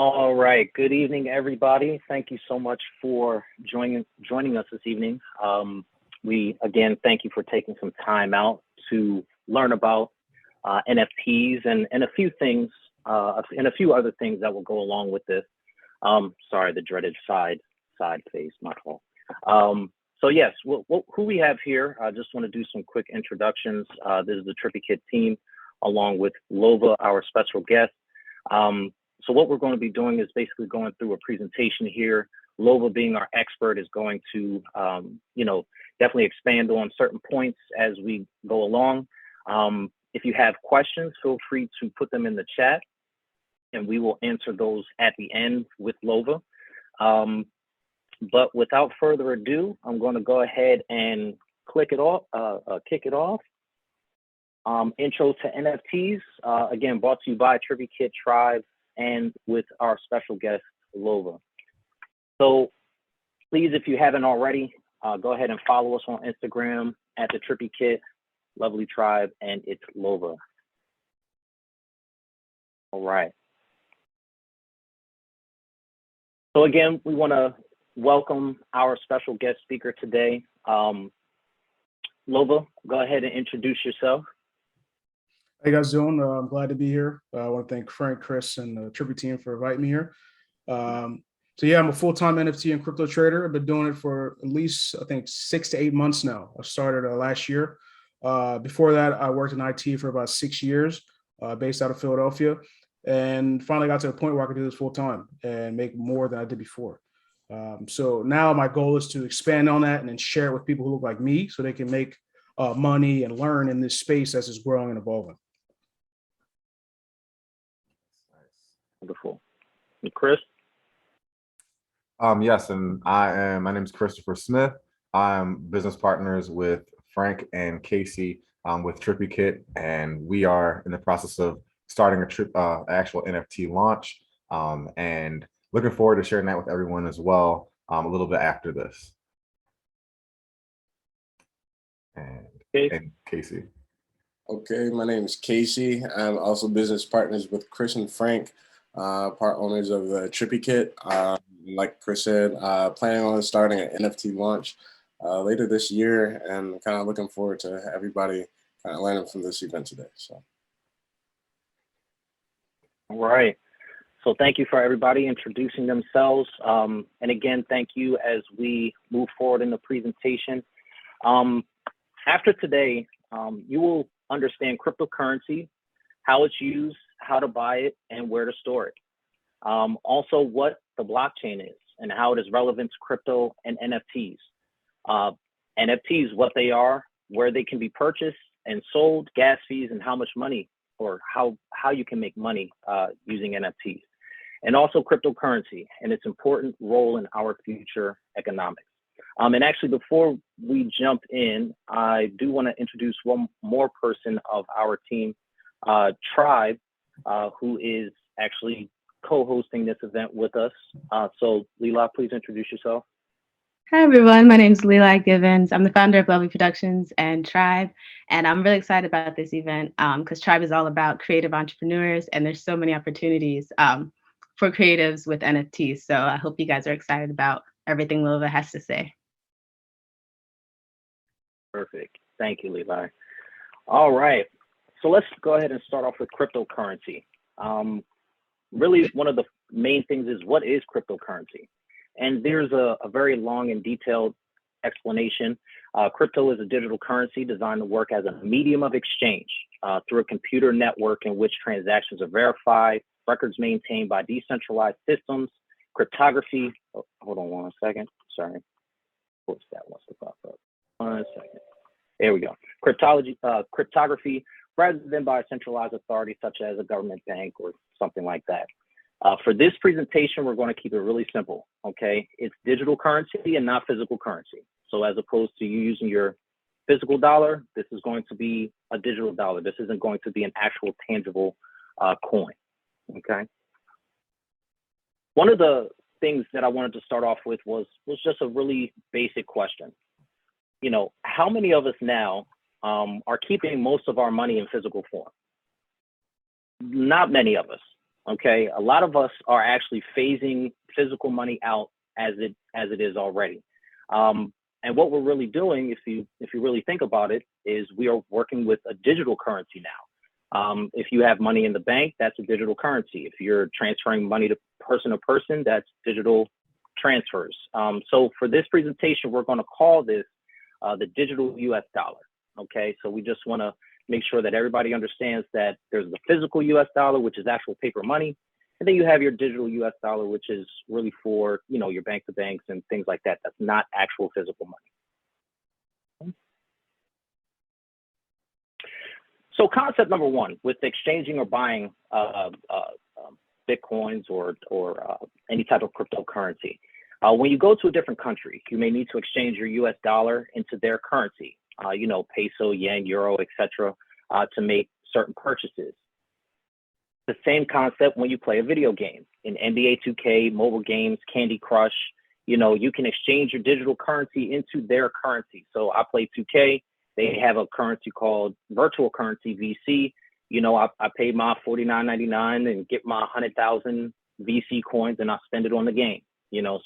All right. Good evening, everybody. Thank you so much for joining us this evening. We again thank you for taking some time out to learn about NFTs and a few things and a few other things that will go along with this. Sorry, the dreaded side face, my fault. So yes, who we have here? I just want to do some quick introductions. This is the Trippy Kid team, along with Lova, our special guest. So what we're going to be doing is basically going through a presentation here. Lova, being our expert, is going to, definitely expand on certain points as we go along. If you have questions, feel free to put them in the chat, and we will answer those at the end with Lova. But without further ado, I'm going to go ahead and kick it off. Intro to NFTs, again, brought to you by Trippy Kid Tribe and with our special guest, Lova. So please, if you haven't already, go ahead and follow us on Instagram at the Trippy Kid, Lovely Tribe, and it's Lova. All right. So again, we want to welcome our special guest speaker today. Lova, go ahead and introduce yourself. How you guys doing? I'm glad to be here. I want to thank Frank, Chris, and the Trippy team for inviting me here. So yeah, I'm a full-time NFT and crypto trader. I've been doing it for at least, I think, 6 to 8 months now. I started last year. Before that, I worked in IT for about 6 years, based out of Philadelphia, and finally got to a point where I could do this full-time and make more than I did before. So now my goal is to expand on that and then share it with people who look like me so they can make money and learn in this space as it's growing and evolving. Wonderful. And Chris? Yes, and my name is Christopher Smith. I'm business partners with Frank and Casey with Trippy Kid, and we are in the process of starting actual NFT launch, and looking forward to sharing that with everyone as well a little bit after this. And Casey. Okay, my name is Casey. I'm also business partners with Chris and Frank, part owners of the Trippy Kit. Like Chris said, planning on starting an NFT launch later this year, and kind of looking forward to everybody kind of learning from this event today. So, all right. So thank you for everybody introducing themselves. And again, thank you as we move forward in the presentation. After today, you will understand cryptocurrency, how it's used, how to buy it, and where to store it. Also, what the blockchain is and how it is relevant to crypto and NFTs. NFTs, what they are, where they can be purchased and sold, gas fees, and how much money or how you can make money using NFTs. And also cryptocurrency and its important role in our future economics. And actually, before we jump in, I do want to introduce one more person of our team, Tribe, who is actually co-hosting this event with us. So Leela, please introduce yourself. Hi, everyone. My name is Leela Givens. I'm the founder of Lovely Productions and Tribe. And I'm really excited about this event because Tribe is all about creative entrepreneurs. And there's so many opportunities for creatives with NFTs. So I hope you guys are excited about everything Lova has to say. Perfect. Thank you, Levi. All right. So let's go ahead and start off with cryptocurrency. Really, one of the main things is, what is cryptocurrency? And there's a very long and detailed explanation. Crypto is a digital currency designed to work as a medium of exchange through a computer network in which transactions are verified, records maintained by decentralized systems, cryptography. Oh, hold on one second. Sorry. Of course, that wants to pop up. 1 second. There we go. Cryptography, rather than by a centralized authority such as a government bank or something like that. For this presentation, we're going to keep it really simple, okay? It's digital currency and not physical currency. So as opposed to you using your physical dollar, this is going to be a digital dollar. This isn't going to be an actual tangible coin, okay? One of the things that I wanted to start off with was just a really basic question. You know, how many of us now are keeping most of our money in physical form? Not many of us. Okay, a lot of us are actually phasing physical money out as it is already. And what we're really doing, if you really think about it, is we are working with a digital currency now. If you have money in the bank, that's a digital currency. If you're transferring money to person, that's digital transfers. So for this presentation, we're going to call this the digital US dollar. Okay, so we just want to make sure that everybody understands that there's the physical US dollar, which is actual paper money. And then you have your digital US dollar, which is really for, your bank to banks and things like that. That's not actual physical money. So concept number one, with exchanging or buying Bitcoins or any type of cryptocurrency, when you go to a different country, you may need to exchange your US dollar into their currency, peso, yen, euro, etc., to make certain purchases. The same concept when you play a video game. In NBA 2K, mobile games, Candy Crush, you can exchange your digital currency into their currency. So I play 2K. They have a currency called virtual currency, VC. I pay my $49.99 and get my 100,000 VC coins and I spend it on the game.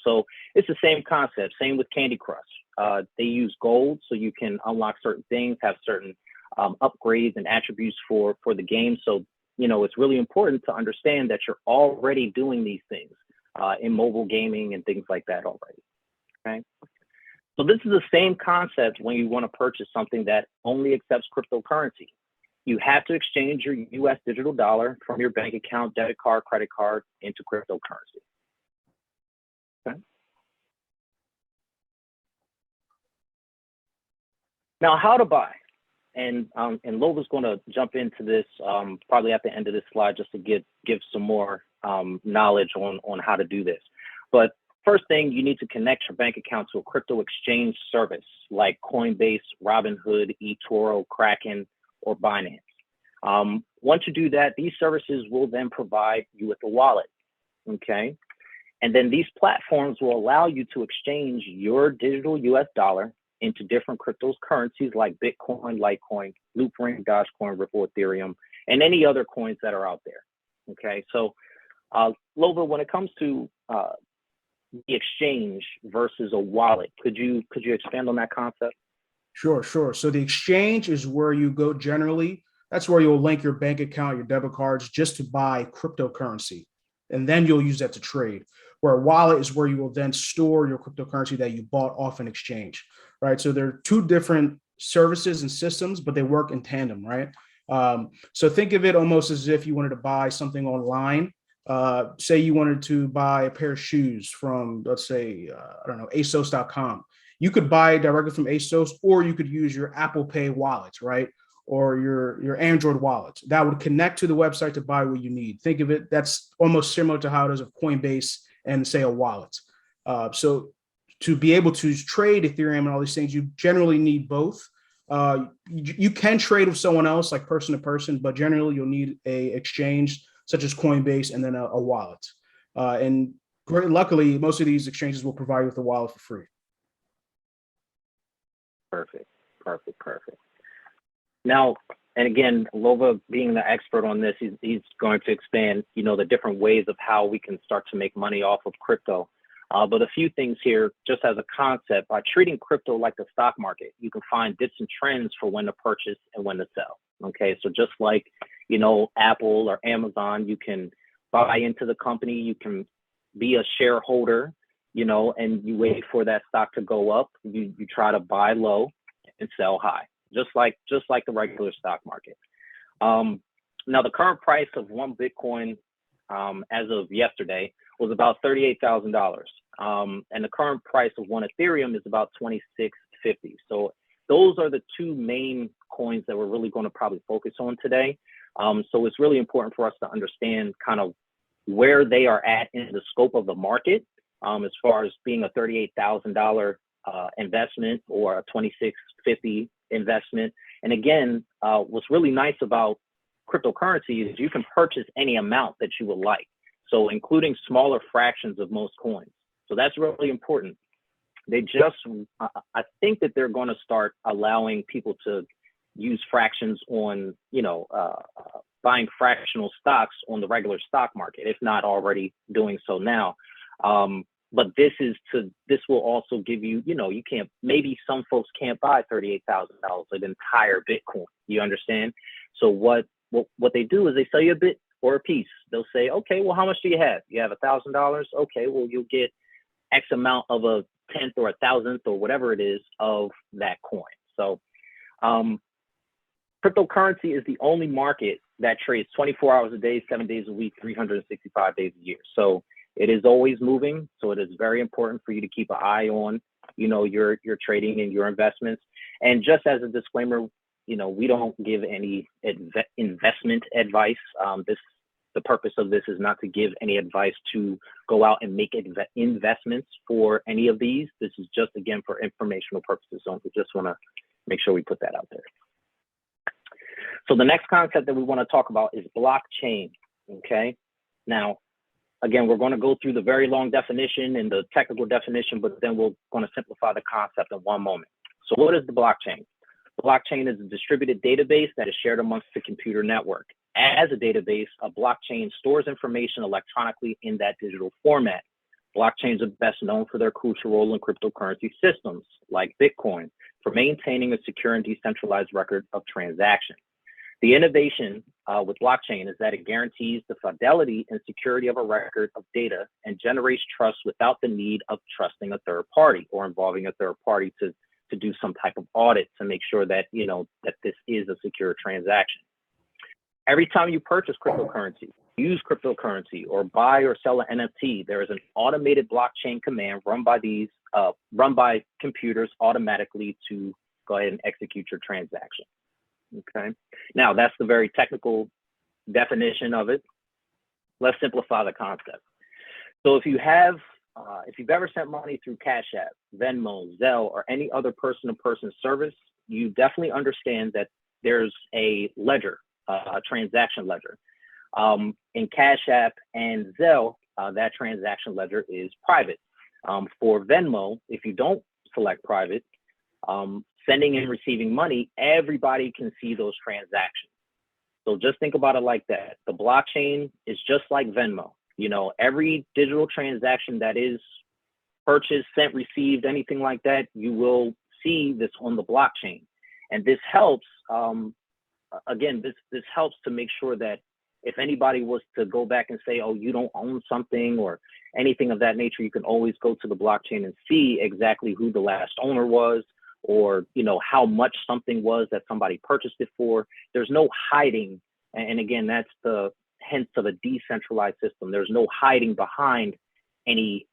So it's the same concept. Same with Candy Crush. They use gold so you can unlock certain things, have certain upgrades and attributes for the game. So it's really important to understand that you're already doing these things in mobile gaming and things like that already. Okay. So this is the same concept when you want to purchase something that only accepts cryptocurrency. You have to exchange your US digital dollar from your bank account, debit card, credit card into cryptocurrency. Okay. Now, how to buy. And Lova's going to jump into this probably at the end of this slide just to give some more knowledge on how to do this. But first thing, you need to connect your bank account to a crypto exchange service like Coinbase, Robinhood, eToro, Kraken, or Binance. Once you do that, these services will then provide you with a wallet. Okay. And then these platforms will allow you to exchange your digital US dollar into different cryptocurrencies like Bitcoin, Litecoin, Loopring, Dogecoin, Ripple, Ethereum, and any other coins that are out there. Okay, so Lova, when it comes to the exchange versus a wallet, could you expand on that concept? Sure. So the exchange is where you go generally. That's where you'll link your bank account, your debit cards, just to buy cryptocurrency. And then you'll use that to trade. Where a wallet is where you will then store your cryptocurrency that you bought off an exchange, right? So there are two different services and systems, but they work in tandem, right? So think of it almost as if you wanted to buy something online. Say you wanted to buy a pair of shoes from, let's say, ASOS.com. You could buy directly from ASOS, or you could use your Apple Pay wallet, right? Or your Android wallet. That would connect to the website to buy what you need. Think of it, that's almost similar to how it is with Coinbase and say a wallet. So to be able to trade Ethereum and all these things, you generally need both. You can trade with someone else, like person to person, but generally you'll need a exchange such as Coinbase and then a wallet. And luckily, most of these exchanges will provide you with a wallet for free. Perfect. Now, and again, Lova being the expert on this, he's going to expand, the different ways of how we can start to make money off of crypto. But a few things here, just as a concept, by treating crypto like the stock market, you can find dips and trends for when to purchase and when to sell. Okay, so just like, Apple or Amazon, you can buy into the company, you can be a shareholder, and you wait for that stock to go up. You try to buy low and sell high, just like the regular stock market. Now, the current price of one Bitcoin as of yesterday was about $38,000. And the current price of one Ethereum is about $26.50. So those are the two main coins that we're really going to probably focus on today. So it's really important for us to understand kind of where they are at in the scope of the market, as far as being a $38,000 investment or a $26.50 investment. And again, what's really nice about cryptocurrency is you can purchase any amount that you would like. So including smaller fractions of most coins. So that's really important. I think that they're going to start allowing people to use fractions on, buying fractional stocks on the regular stock market, if not already doing so now. But this will also give you, you can't, maybe some folks can't buy $38,000 an entire Bitcoin. You understand? So what they do is they sell you a bit or a piece. They'll say, okay, well, how much do you have? You have $1,000? Okay, well, you'll get X amount of a tenth or a thousandth or whatever it is of that coin. So cryptocurrency is the only market that trades 24 hours a day, 7 days a week, 365 days a year. So it is always moving. So it is very important for you to keep an eye on, your trading and your investments. And just as a disclaimer, we don't give any investment advice. The purpose of this is not to give any advice to go out and make investments for any of these. This is just, again, for informational purposes. So we just want to make sure we put that out there. So the next concept that we want to talk about is blockchain, okay? Now, again, we're going to go through the very long definition and the technical definition, but then we're going to simplify the concept in one moment. So what is the blockchain? The blockchain is a distributed database that is shared amongst the computer network. As a database, a blockchain stores information electronically in that digital format. Blockchains are best known for their crucial role in cryptocurrency systems, like Bitcoin, for maintaining a secure and decentralized record of transactions. The innovation with blockchain is that it guarantees the fidelity and security of a record of data and generates trust without the need of trusting a third party or involving a third party to do some type of audit to make sure that, that this is a secure transaction. Every time you purchase cryptocurrency, use cryptocurrency, or buy or sell an NFT, there is an automated blockchain command run by computers automatically to go ahead and execute your transaction. Okay. Now that's the very technical definition of it. Let's simplify the concept. So if you've ever sent money through Cash App, Venmo, Zelle, or any other person-to-person service, you definitely understand that there's a ledger, a transaction ledger. In Cash App and Zelle, that transaction ledger is private. For Venmo, if you don't select private, sending and receiving money, everybody can see those transactions. So just think about it like that. The blockchain is just like Venmo. Every digital transaction that is purchased, sent, received, anything like that, you will see this on the blockchain. And this helps, this helps to make sure that if anybody was to go back and say, oh, you don't own something or anything of that nature, you can always go to the blockchain and see exactly who the last owner was, or how much something was that somebody purchased it for. There's no hiding. And again, that's the hence of a decentralized system. There's no hiding behind anything,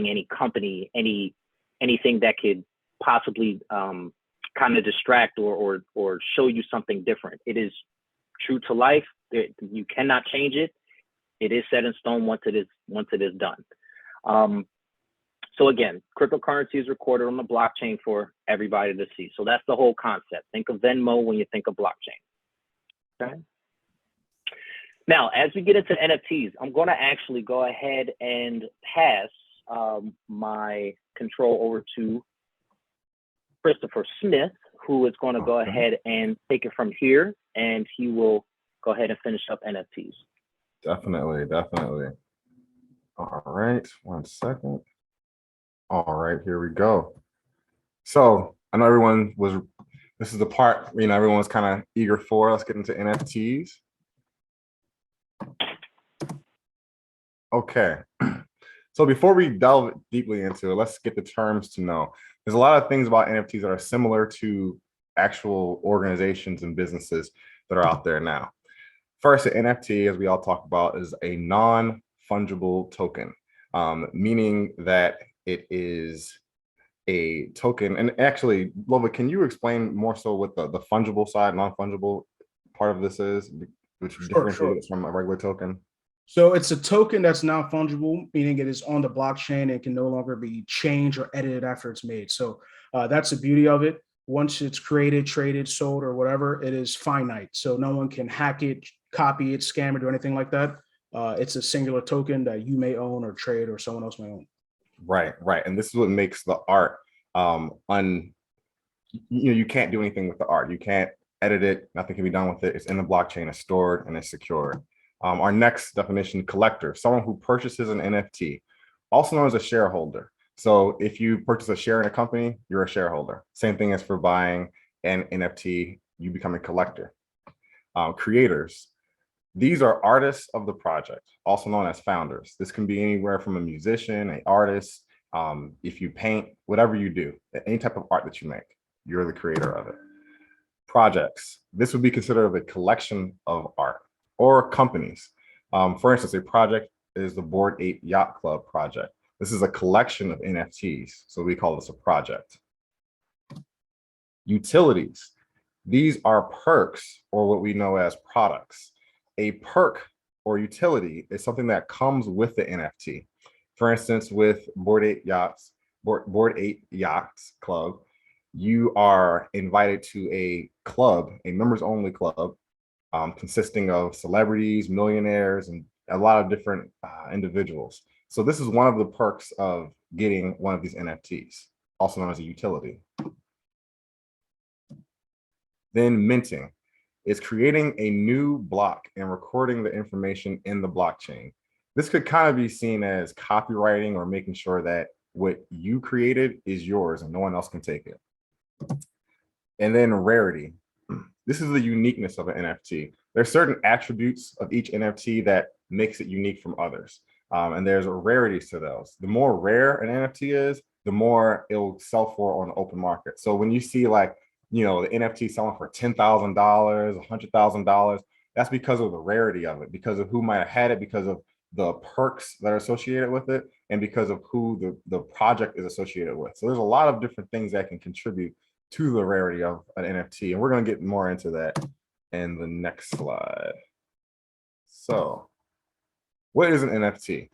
any company, anything that could possibly kind of distract or show you something different. It is true to life. You cannot change it. It is set in stone once it is done. So again, cryptocurrency is recorded on the blockchain for everybody to see. So that's the whole concept. Think of Venmo when you think of blockchain. Okay. Now, as we get into NFTs, I'm going to actually go ahead and pass my control over to Christopher Smith, who is going to go ahead and take it from here, and he will go ahead and finish up NFTs. Definitely. All right, 1 second. All right, here we go. So I know this is the part, everyone's kind of eager for. Let's get into NFTs. Okay. So before we delve deeply into it, let's get the terms to know. There's a lot of things about NFTs that are similar to actual organizations and businesses that are out there now. First, an NFT, as we all talk about, is a non-fungible token, meaning that it is a token. And actually, Lova, can you explain more so what the fungible side, non-fungible part of this is, which differentiates from a regular token? So it's a token that's non-fungible, meaning it is on the blockchain and can no longer be changed or edited after it's made. So that's the beauty of it. Once it's created, traded, sold, or whatever, it is finite. So no one can hack it, copy it, scam it, or anything like that. It's a singular token that you may own or trade or someone else may own. Right. And this is what makes the art you can't do anything with the art. You can't edit it, nothing can be done with it. It's in the blockchain, it's stored, and it's secured. Our next definition, collector, someone who purchases an NFT, also known as a shareholder. So if you purchase a share in a company, you're a shareholder. Same thing as for buying an NFT, you become a collector. Creators, these are artists of the project, also known as founders. This can be anywhere from a musician, an artist, if you paint, whatever you do, any type of art that you make, you're the creator of it. Projects, this would be considered a collection of art, or companies. For instance, a project is the Bored Ape Yacht Club project. This is a collection of NFTs, so we call this a project. Utilities, these are perks, or what we know as products. A perk or utility is something that comes with the NFT. For instance, with Bored Ape Yachts Club, you are invited to a club, a members only club, consisting of celebrities, millionaires, and a lot of different individuals. So this is one of the perks of getting one of these NFTs, also known as a utility. Then minting is creating a new block and recording the information in the blockchain. This could kind of be seen as copywriting or making sure that what you created is yours and no one else can take it. And then rarity. This is the uniqueness of an NFT. There's certain attributes of each NFT that makes it unique from others. And there's rarities to those. The more rare an NFT is, the more it'll sell for on the open market. So when you see like, the NFT selling for $10,000, $100,000, that's because of the rarity of it, because of who might have had it, because of the perks that are associated with it, and because of who the project is associated with. So there's a lot of different things that can contribute to the rarity of an NFT. And we're going to get more into that in the next slide. So what is an NFT?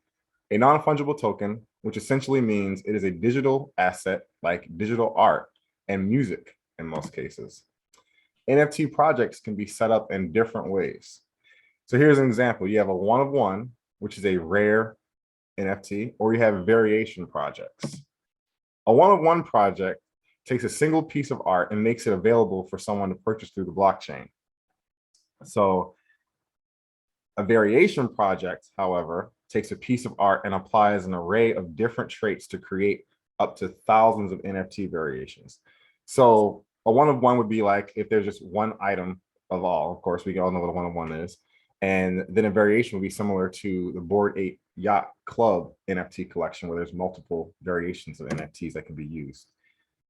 A non-fungible token, which essentially means it is a digital asset like digital art and music in most cases. NFT projects can be set up in different ways. So here's an example. You have a one of one, which is a rare NFT, or you have variation projects. A one of one project takes a single piece of art and makes it available for someone to purchase through the blockchain. So a variation project, however, takes a piece of art and applies an array of different traits to create up to thousands of NFT variations. So a one of one would be like if there's just one item of all. Of course, we all know what a one of one is. And then a variation would be similar to the Bored Ape Yacht Club NFT collection, where there's multiple variations of NFTs that can be used.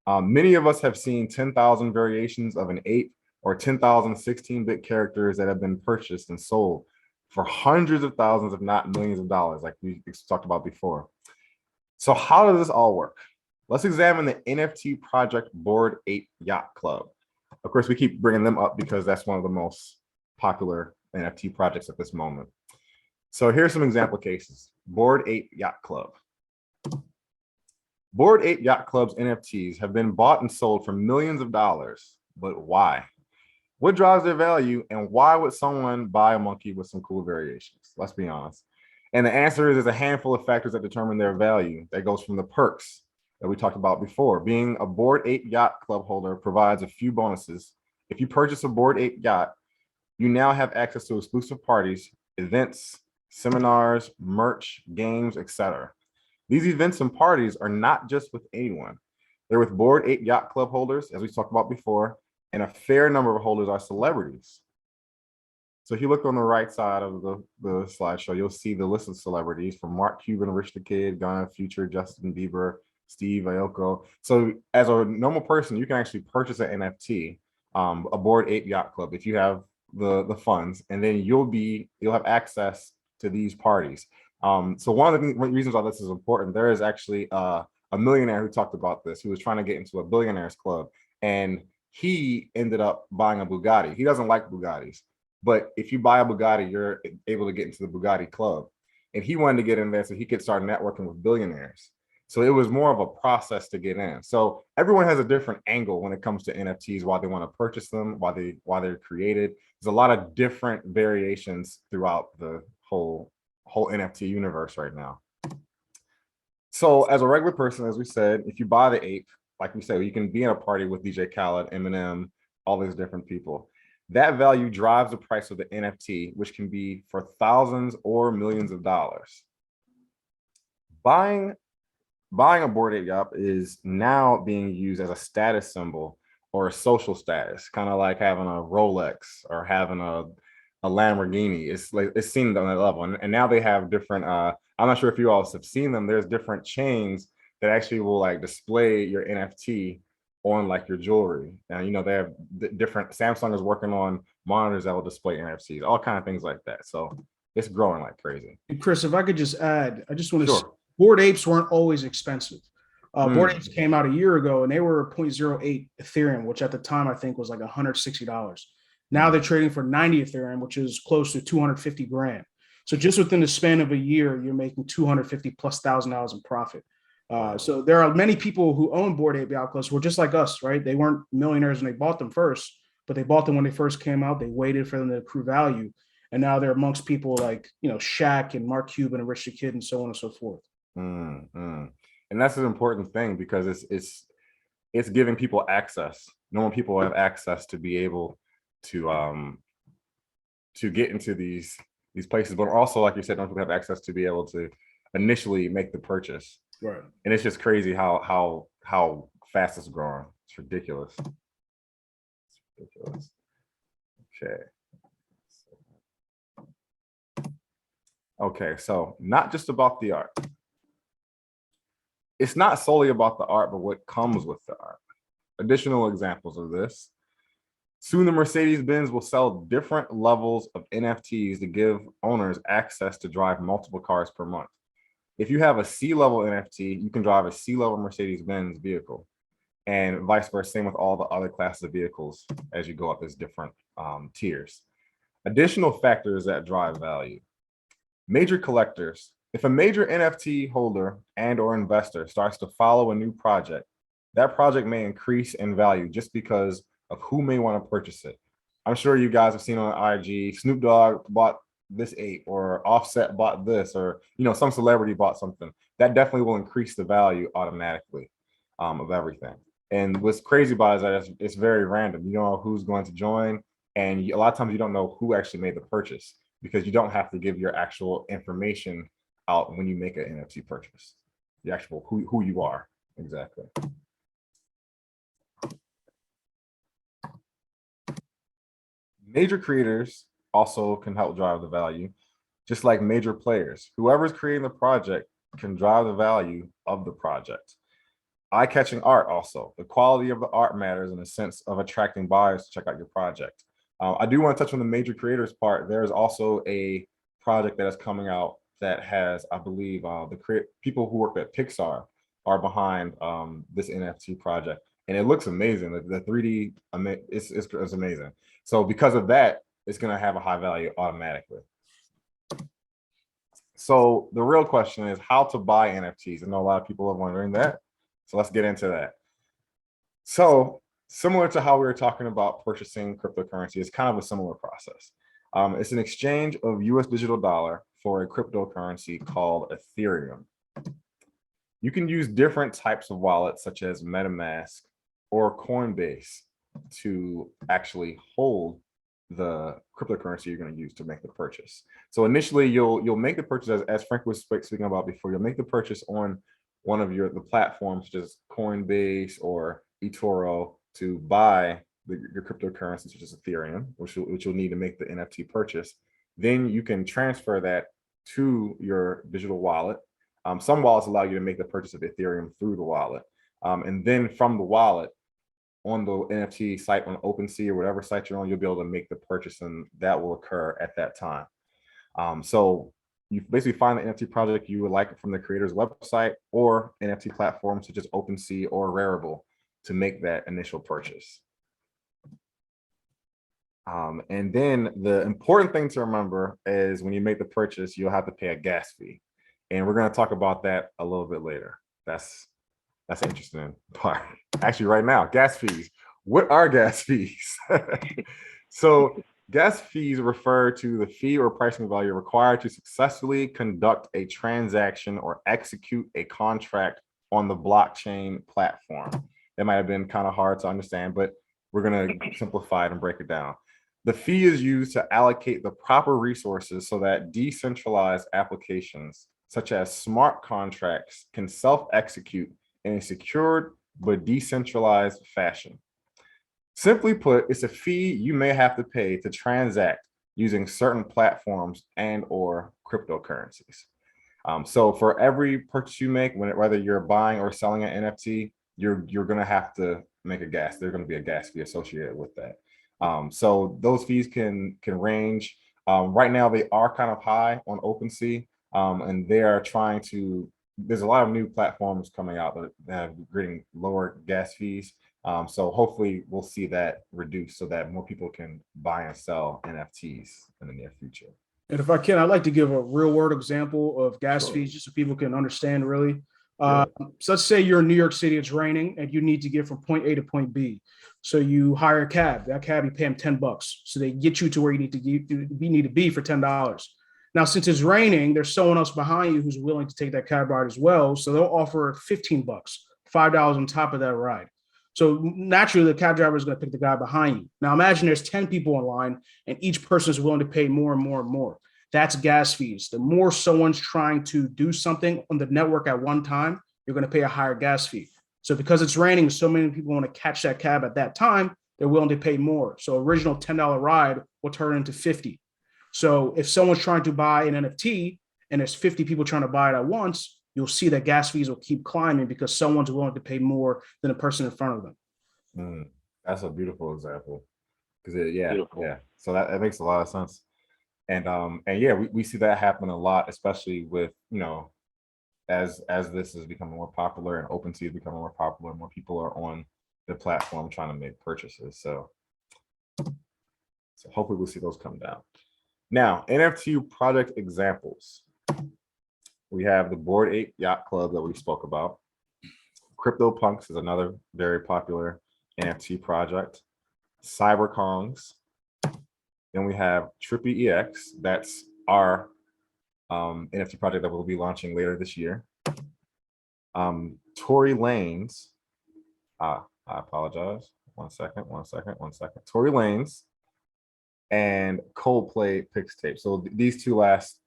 Many of us have seen 10,000 variations of an ape or 10,000 16-bit characters that have been purchased and sold for hundreds of thousands, if not millions of dollars, like we talked about before. So how does this all work? Let's examine the NFT project Bored Ape Yacht Club. Of course, we keep bringing them up because that's one of the most popular NFT projects at this moment. So here's some example cases. Bored Ape Yacht Club. Bored Ape Yacht Club's NFTs have been bought and sold for millions of dollars, but why? What drives their value, and why would someone buy a monkey with some cool variations? Let's be honest. And the answer is there's a handful of factors that determine their value. That goes from the perks that we talked about before. Being a Bored Ape Yacht Club holder provides a few bonuses. If you purchase a Bored Ape Yacht, you now have access to exclusive parties, events, seminars, merch, games, etc. These events and parties are not just with anyone. They're with Bored Ape Yacht Club holders, as we talked about before, and a fair number of holders are celebrities. So if you look on the right side of the slideshow, you'll see the list of celebrities from Mark Cuban, Rich the Kid, Ghana, Future, Justin Bieber, Steve Aoki. So as a normal person, you can actually purchase an NFT, a Bored Ape Yacht Club, if you have the funds, and then you'll have access to these parties. So one of the reasons why this is important, there is actually a millionaire who talked about this, who was trying to get into a billionaires club, and he ended up buying a Bugatti. He doesn't like Bugattis, but if you buy a Bugatti, you're able to get into the Bugatti club. And he wanted to get in there so he could start networking with billionaires. So it was more of a process to get in. So everyone has a different angle when it comes to NFTs, why they want to purchase them, why they're created. There's a lot of different variations throughout the whole NFT universe right now. So as a regular person, as we said, if you buy the ape, like we said, you can be in a party with DJ Khaled, Eminem, all these different people. That value drives the price of the NFT, which can be for thousands or millions of dollars. Buying a Bored Ape Yacht is now being used as a status symbol or a social status, kind of like having a Rolex or having a Lamborghini. It's like it's seen on that level, and now they have different. I'm not sure if you all have seen them. There's different chains that actually will like display your NFT on like your jewelry. And you know they have different. Samsung is working on monitors that will display NFTs, all kind of things like that. So it's growing like crazy. And Chris, if I could just add, I just want to. Sure. Bored Apes weren't always expensive. Bored Apes came out a year ago and they were 0.08 Ethereum, which at the time I think was like $160. Now they're trading for 90 Ethereum, which is close to 250 grand. So just within the span of a year, you're making 250 plus $1,000 in profit. So there are many people who own Bored Ape Yacht Clubs who were just like us, right? They weren't millionaires when they bought them first, but they bought them when they first came out. They waited for them to accrue value. And now they're amongst people like, you know, Shaq and Mark Cuban and Rich the Kid and so on and so forth. And that's an important thing because it's giving people access. Normal people have access to be able to get into these places, but also, like you said, normal people have access to be able to initially make the purchase. Right. And it's just crazy how fast it's growing. It's ridiculous. It's ridiculous. Okay. Okay, so not just about the art. It's not solely about the art, but what comes with the art. Additional examples of this. Soon the Mercedes-Benz will sell different levels of NFTs to give owners access to drive multiple cars per month. If you have a C-level NFT, you can drive a C-level Mercedes-Benz vehicle, and vice versa, same with all the other classes of vehicles as you go up as different tiers. Additional factors that drive value. Major collectors. If a major NFT holder and or investor starts to follow a new project, that project may increase in value just because of who may want to purchase it. I'm sure you guys have seen on IG, Snoop Dogg bought this ape, or Offset bought this, or some celebrity bought something. That definitely will increase the value automatically of everything. And what's crazy about it is that it's very random. You don't know who's going to join, and a lot of times you don't know who actually made the purchase because you don't have to give your actual information out when you make an NFT purchase. The actual who you are exactly. Major creators also can help drive the value, just like major players. Whoever's creating the project can drive the value of the project. Eye-catching art also. The quality of the art matters in the sense of attracting buyers to check out your project. I do want to touch on the major creators part. There is also a project that is coming out that has, I believe, people who work at Pixar are behind this NFT project, and it looks amazing. The 3D, it's amazing. So because of that, it's going to have a high value automatically. So the real question is how to buy NFTs. I know a lot of people are wondering that. So let's get into that. So similar to how we were talking about purchasing cryptocurrency, it's kind of a similar process. It's an exchange of US digital dollar for a cryptocurrency called Ethereum. You can use different types of wallets such as MetaMask or Coinbase to actually hold the cryptocurrency you're going to use to make the purchase. So initially you'll make the purchase as Frank was speaking about before. You'll make the purchase on one of the platforms, such as Coinbase or eToro, to buy your cryptocurrency, such as Ethereum, which you'll need to make the NFT purchase. Then you can transfer that to your digital wallet. Some wallets allow you to make the purchase of Ethereum through the wallet. And then from the wallet, on the NFT site, on OpenSea or whatever site you're on, you'll be able to make the purchase, and that will occur at that time. So you basically find the NFT project you would like from the creator's website or NFT platforms such as OpenSea or Rarible to make that initial purchase. And then the important thing to remember is when you make the purchase, you'll have to pay a gas fee. And we're going to talk about that a little bit later. That's an interesting part. Actually, right now, gas fees. What are gas fees? So gas fees refer to the fee or pricing value required to successfully conduct a transaction or execute a contract on the blockchain platform. That might have been kind of hard to understand, but we're going to simplify it and break it down. The fee is used to allocate the proper resources so that decentralized applications, such as smart contracts, can self-execute in a secured but decentralized fashion. Simply put, it's a fee you may have to pay to transact using certain platforms and/or cryptocurrencies. So for every purchase you make, whether you're buying or selling an NFT, you're going to have to make a gas. There's going to be a gas fee associated with that. So those fees can range. Right now, they are kind of high on OpenSea, and they are trying to. There's a lot of new platforms coming out that have getting lower gas fees. So hopefully, we'll see that reduce so that more people can buy and sell NFTs in the near future. And if I can, I'd like to give a real world example of gas fees just so people can understand really. So let's say you're in New York City, it's raining, and you need to get from point A to point B. So you hire a cab. That cab, you pay them $10. So they get you to where you need to be for $10. Now, since it's raining, there's someone else behind you who's willing to take that cab ride as well. So they'll offer $15, $5 on top of that ride. So naturally, the cab driver is going to pick the guy behind you. Now, imagine there's 10 people in line, and each person is willing to pay more and more and more. That's gas fees. The more someone's trying to do something on the network at one time, you're going to pay a higher gas fee. So because it's raining, so many people want to catch that cab at that time, they're willing to pay more. So original $10 ride will turn into 50. So if someone's trying to buy an NFT and there's 50 people trying to buy it at once, you'll see that gas fees will keep climbing because someone's willing to pay more than the person in front of them. That's a beautiful example. Because yeah. So that makes a lot of sense. And yeah, we see that happen a lot, especially with, as this is becoming more popular and OpenSea is becoming more popular, more people are on the platform trying to make purchases. So hopefully we'll see those come down. Now, NFT project examples. We have the Bored Ape Yacht Club that we spoke about. CryptoPunks is another very popular NFT project. CyberKongs. Then we have Trippy EX. That's our NFT project that we'll be launching later this year. Tory Lanez. I apologize. One second. Tory Lanez and Coldplay Pixtape. So these last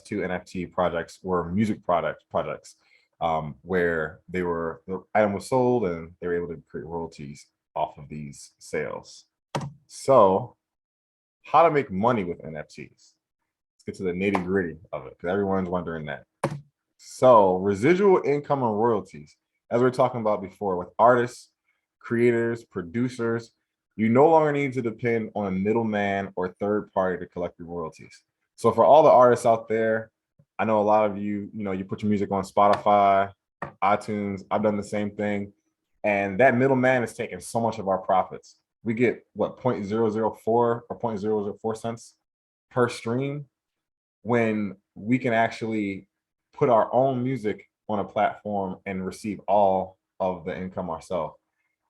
two NFT projects were music projects where the item was sold and they were able to create royalties off of these sales. So how to make money with NFTs. Let's get to the nitty gritty of it because everyone's wondering that. So residual income and royalties, as we were talking about before, with artists, creators, producers, you no longer need to depend on a middleman or third party to collect your royalties. So for all the artists out there, I know a lot of you, you put your music on Spotify, iTunes. I've done the same thing. And that middleman is taking so much of our profits. We get what 0.004 or 0.004 cents per stream when we can actually put our own music on a platform and receive all of the income ourselves.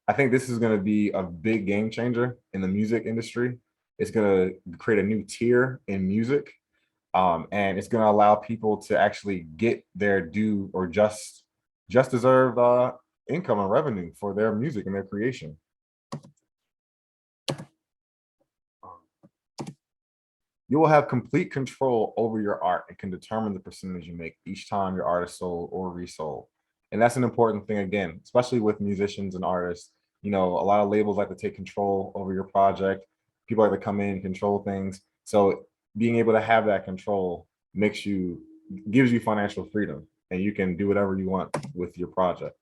I think this is going to be a big game changer in the music industry. It's going to create a new tier in music, and it's going to allow people to actually get their due or just deserved income and revenue for their music and their creation. You will have complete control over your art and can determine the percentage you make each time your art is sold or resold. And that's an important thing, again, especially with musicians and artists. A lot of labels like to take control over your project. People like to come in and control things. So being able to have that control gives you financial freedom, and you can do whatever you want with your project.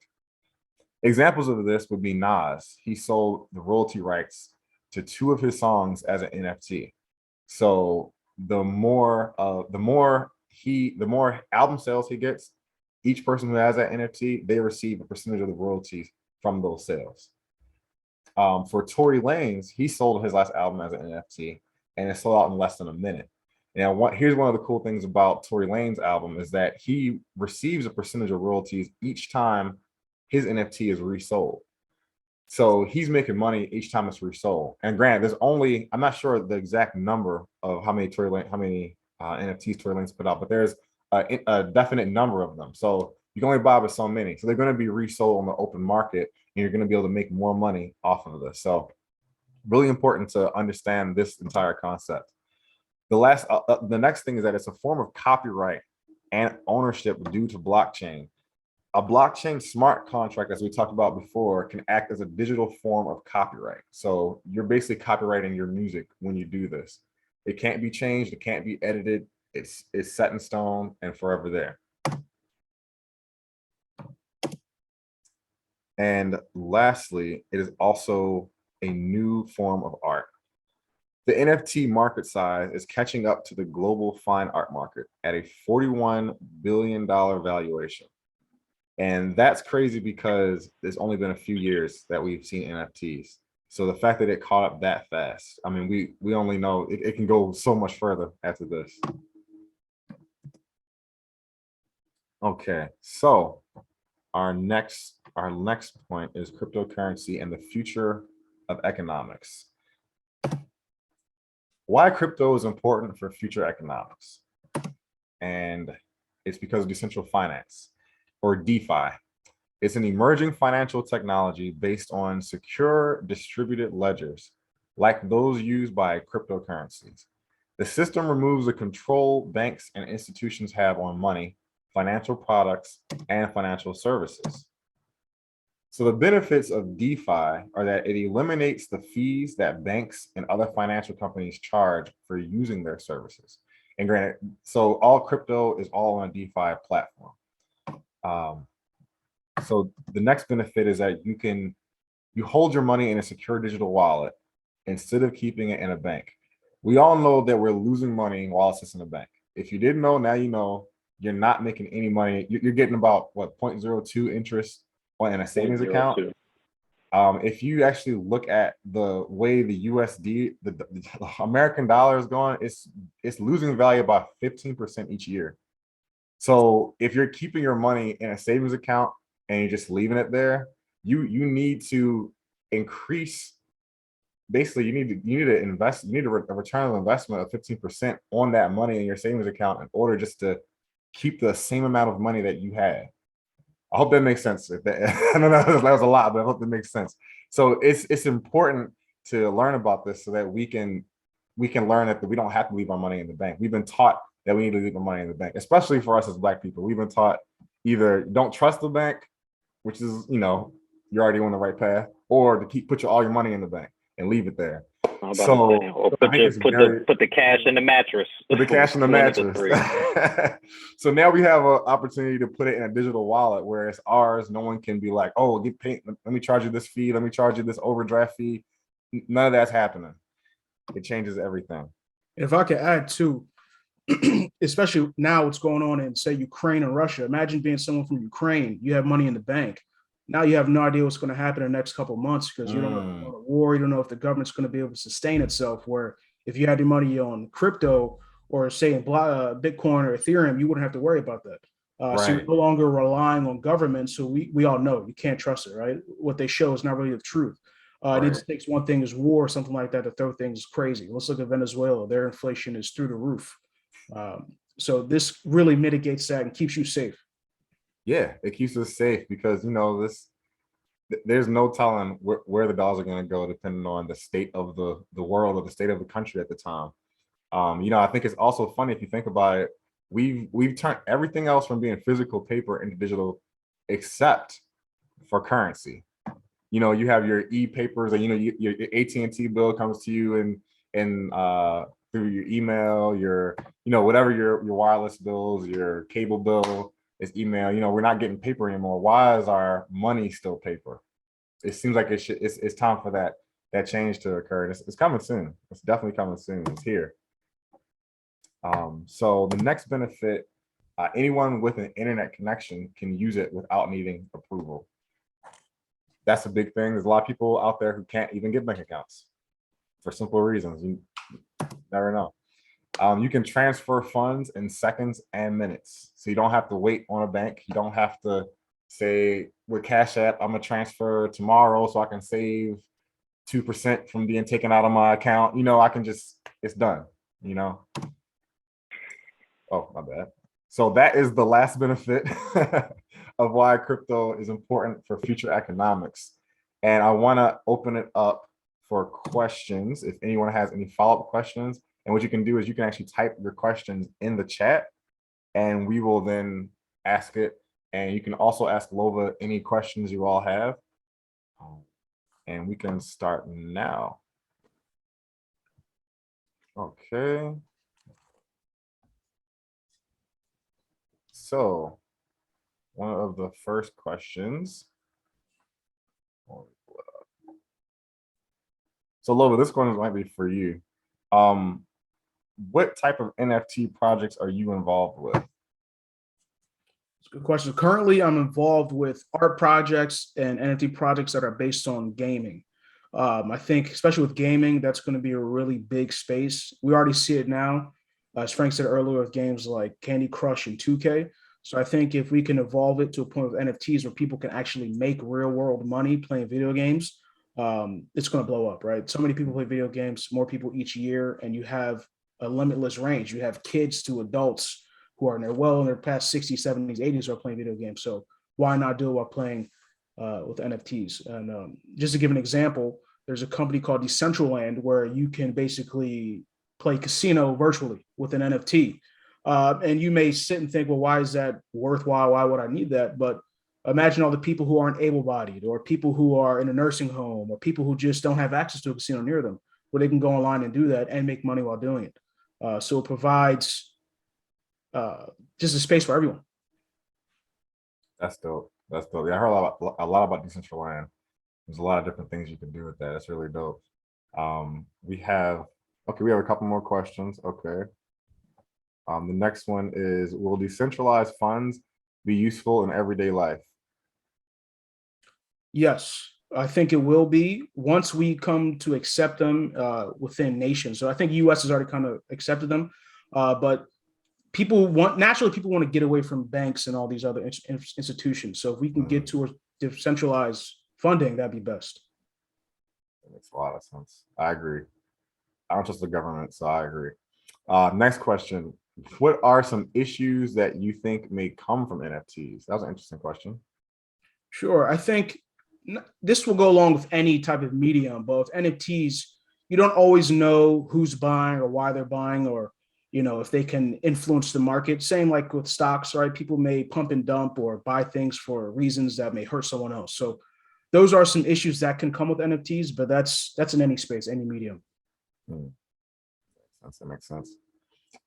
Examples of this would be Nas. He sold the royalty rights to 2 of his songs as an NFT. So the more album sales he gets, each person who has that NFT, they receive a percentage of the royalties from those sales. For Tory Lanez, he sold his last album as an NFT, and it sold out in less than a minute. Now, here's one of the cool things about Tory Lanez album is that he receives a percentage of royalties each time his NFT is resold. So he's making money each time it's resold. And granted, I'm not sure the exact number of how many NFTs Tory Lanez put out, but there's a definite number of them. So you can only buy with so many. So they're going to be resold on the open market, and you're going to be able to make more money off of this. So Really important to understand this entire concept. The next thing is that it's a form of copyright and ownership due to blockchain. A blockchain smart contract, as we talked about before, can act as a digital form of copyright. So you're basically copyrighting your music when you do this. It can't be changed. It can't be edited. It's set in stone and forever there. And lastly, it is also a new form of art. The NFT market size is catching up to the global fine art market at a $41 billion valuation. And that's crazy because there's only been a few years that we've seen NFTs. So the fact that it caught up that fast, I mean, we only know it can go so much further after this. Okay, so our next point is cryptocurrency and the future of economics. Why crypto is important for future economics. And it's because of decentralized finance, or DeFi. It's an emerging financial technology based on secure distributed ledgers, like those used by cryptocurrencies. The system removes the control banks and institutions have on money, financial products, and financial services. So the benefits of DeFi are that it eliminates the fees that banks and other financial companies charge for using their services. And granted, so all crypto is all on a DeFi platform. So the next benefit is that you hold your money in a secure digital wallet instead of keeping it in a bank. We all know that we're losing money while it's just in a bank. If you didn't know, now you know. You're not making any money. You're getting about what, 0.02 interest in a savings account. If you actually look at the way the USD, the American dollar is going, it's losing value about 15% each year. So if you're keeping your money in a savings account and you're just leaving it there, you need to increase. Basically, you need to invest. You need a return on investment of 15% on that money in your savings account in order just to keep the same amount of money that you had. I hope that makes sense. I don't know, that was a lot, but I hope that makes sense. So it's important to learn about this so that we can learn that we don't have to leave our money in the bank. We've been taught that we need to leave our money in the bank, especially for us as Black people. We've been taught either don't trust the bank, which is, you're already on the right path, or to put all your money in the bank and leave it there. So or put the cash in the mattress. Put the cash in the mattress. So now we have an opportunity to put it in a digital wallet where it's ours. No one can be like, oh, get paid. Let me charge you this fee. Let me charge you this overdraft fee. None of that's happening. It changes everything. If I could add too, especially now what's going on in, say, Ukraine and Russia. Imagine being someone from Ukraine. You have money in the bank. Now you have no idea what's going to happen in the next couple of months because you don't know about the war. You don't know if the government's going to be able to sustain itself. Where if you had your money on crypto or say in Bitcoin or Ethereum, you wouldn't have to worry about that. Right. So you're no longer relying on government. So we all know you can't trust it, right? What they show is not really the truth. Right. It just takes one thing is war or something like that to throw things crazy. Let's look at Venezuela. Their inflation is through the roof. So this really mitigates that and keeps you safe. Yeah, it keeps us safe because, there's no telling where the dollars are going to go depending on the state of the world or the state of the country at the time. I think it's also funny if you think about it. We've turned everything else from being physical paper into digital, except for currency. You have your e-papers, and your AT&T bill comes to you and through your email, your whatever your wireless bills, your cable bill. It's email. We're not getting paper anymore. Why is our money still paper? It seems like it's time for that change to occur. It's coming soon. It's definitely coming soon. It's here. So the next benefit, anyone with an internet connection can use it without needing approval. That's a big thing. There's a lot of people out there who can't even get bank accounts for simple reasons. You never know. You can transfer funds in seconds and minutes. So you don't have to wait on a bank. You don't have to say with Cash App, I'm gonna transfer tomorrow so I can save 2% from being taken out of my account. I can just, it's done, Oh, my bad. So that is the last benefit of why crypto is important for future economics. And I wanna open it up for questions. If anyone has any follow-up questions, and what you can do is you can actually type your questions in the chat, and we will then ask it. And you can also ask Lova any questions you all have. And we can start now. Okay. So one of the first questions. So Lova, this one might be for you. What type of NFT projects are you involved with? It's a good question. Currently, I'm involved with art projects and NFT projects that are based on gaming. I think, especially with gaming, that's going to be a really big space. We already see it now, as Frank said earlier, with games like Candy Crush and 2K. So I think if we can evolve it to a point of NFTs where people can actually make real world money playing video games, it's going to blow up, right? So many people play video games, more people each year, and you have a limitless range. You have kids to adults who are in their past 60s, 70s, 80s are playing video games. So why not do it while playing with NFTs? And just to give an example, there's a company called Decentraland where you can basically play casino virtually with an NFT. And you may sit and think, well, why is that worthwhile? Why would I need that? But imagine all the people who aren't able-bodied, or people who are in a nursing home, or people who just don't have access to a casino near them, where they can go online and do that and make money while doing it. So it provides just a space for everyone. That's dope. That's dope. Yeah, I heard a lot about Decentraland. There's a lot of different things you can do with that. That's really dope. We have a couple more questions. Okay. The next one is, will decentralized funds be useful in everyday life? Yes, I think it will be once we come to accept them within nations. So I think US has already kind of accepted them, but people want to get away from banks and all these other institutions. So if we can get to a decentralized funding, that'd be best. That makes a lot of sense. I agree. I don't trust the government, so I agree. Next question. What are some issues that you think may come from NFTs? That was an interesting question. Sure. I think this will go along with any type of medium, but with NFTs, you don't always know who's buying or why they're buying, or if they can influence the market. Same like with stocks, right? People may pump and dump or buy things for reasons that may hurt someone else. So those are some issues that can come with NFTs, but that's in any space, any medium. That makes sense.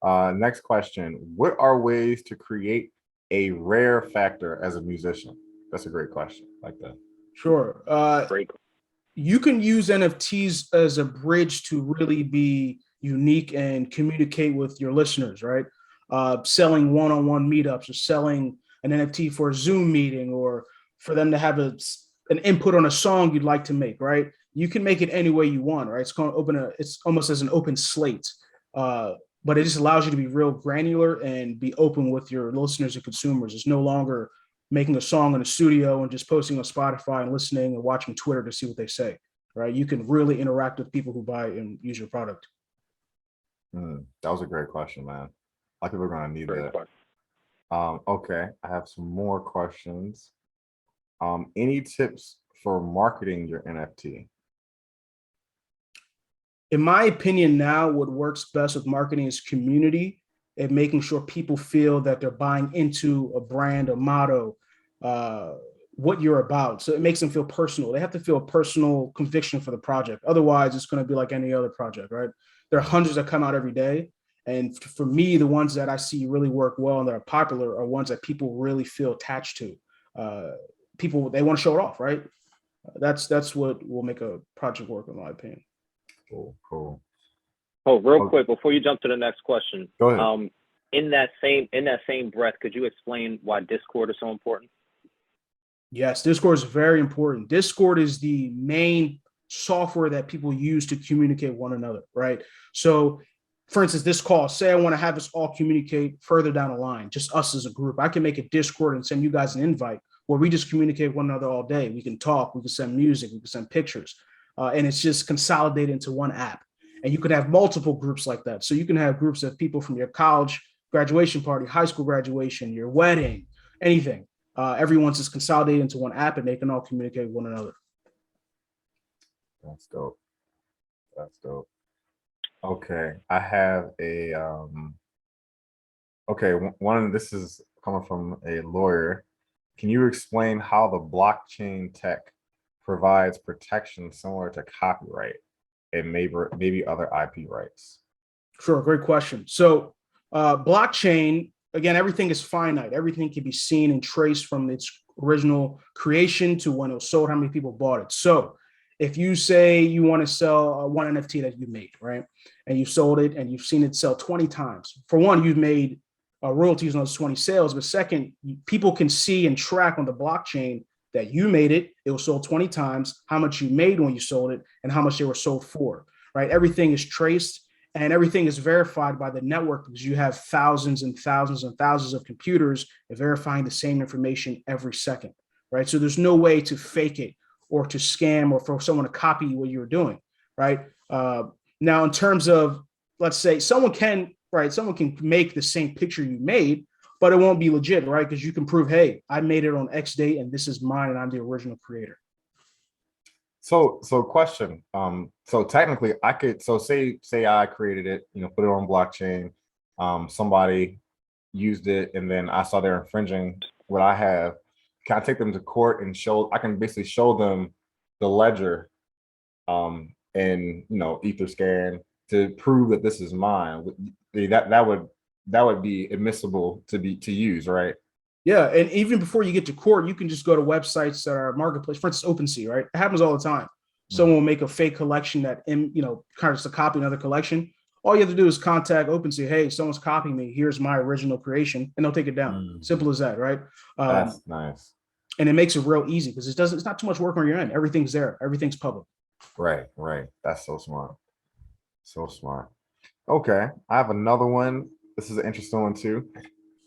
Next question. What are ways to create a rare factor as a musician? That's a great question. Like that. Sure. Great. You can use NFTs as a bridge to really be unique and communicate with your listeners, right? Selling one-on-one meetups, or selling an NFT for a Zoom meeting, or for them to have an input on a song you'd like to make, right? You can make it any way you want, right? It's almost as an open slate, but it just allows you to be real granular and be open with your listeners and consumers. It's no longer making a song in a studio and just posting on Spotify and listening and watching Twitter to see what they say, right? You can really interact with people who buy and use your product. That was a great question, man. A lot of people are going to need Great that. question. Okay, I have some more questions. Any tips for marketing your NFT? In my opinion, now what works best with marketing is community and making sure people feel that they're buying into a brand, a motto, what you're about. So it makes them feel personal. They have to feel a personal conviction for the project. Otherwise, it's going to be like any other project, right? There are hundreds that come out every day. And for me, the ones that I see really work well and that are popular are ones that people really feel attached to. People, they want to show it off, right? That's what will make a project work, in my opinion. Cool. Oh, real quick, before you jump to the next question, go ahead. In that same breath, could you explain why Discord is so important? Yes, Discord is very important. Discord is the main software that people use to communicate with one another, right? So, for instance, this call, say I want to have us all communicate further down the line, just us as a group. I can make a Discord and send you guys an invite where we just communicate with one another all day. We can talk, we can send music, we can send pictures, and it's just consolidated into one app. And you could have multiple groups like that. So you can have groups of people from your college graduation party, high school graduation, your wedding, anything. Everyone's just consolidated into one app and they can all communicate with one another. That's dope. That's dope. Okay, I have a okay, one this is coming from a lawyer. Can you explain how the blockchain tech provides protection similar to copyright and maybe other IP rights? Sure, great question. So, blockchain, again, everything is finite. Everything can be seen and traced from its original creation to when it was sold, how many people bought it. So, if you say you want to sell one NFT that you made, right, and you sold it and you've seen it sell 20 times, for one, you've made royalties on those 20 sales. But second, people can see and track on the blockchain that you made it, it was sold 20 times, how much you made when you sold it, and how much they were sold for, right? Everything is traced and everything is verified by the network because you have thousands and thousands and thousands of computers verifying the same information every second, right? So there's no way to fake it or to scam or for someone to copy what you're doing, right? Now, in terms of, let's say someone can, right, someone can make the same picture you made, but it won't be legit, right? Because you can prove, hey, I made it on X date and this is mine and I'm the original creator. So question. So technically I could, so say I created it, put it on blockchain, somebody used it and then I saw they're infringing what I have. Can I take them to court and I can basically show them the ledger and Etherscan to prove that this is mine. That would be admissible to use, right? Yeah, and even before you get to court, you can just go to websites that are marketplace. For instance, OpenSea, right? It happens all the time. Someone will make a fake collection that, kind of just a copy another collection. All you have to do is contact OpenSea. Hey, someone's copying me. Here's my original creation, and they'll take it down. Simple as that, right? That's nice. And it makes it real easy because it's not too much work on your end. Everything's there. Everything's public. Right. That's so smart. So smart. Okay, I have another one. This is an interesting one too.